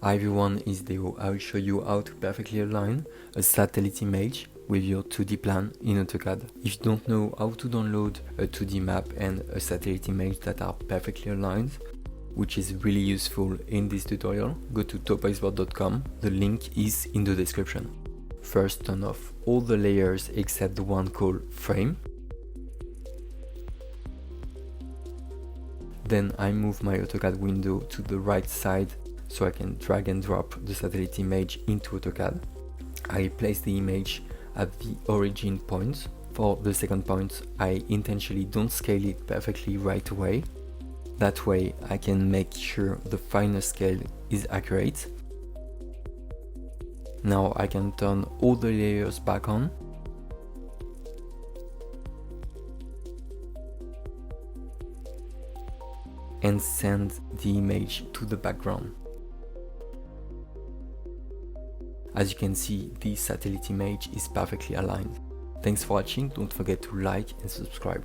Hi everyone, it's Deo. I will show you how to perfectly align a satellite image with your 2D plan in AutoCAD. If you don't know how to download a 2D map and a satellite image that are perfectly aligned, which is really useful in this tutorial, go to TopoExport.com. The link is in the description. First, turn off all the layers except the one called frame. Then I move my AutoCAD window to the right side so I can drag and drop the satellite image into AutoCAD. I place the image at the origin point. For the second point, I intentionally don't scale it perfectly right away. That way I can make sure the final scale is accurate. Now I can turn all the layers back on. And send the image to the background. As you can see, the satellite image is perfectly aligned. Thanks for watching, don't forget to like and subscribe.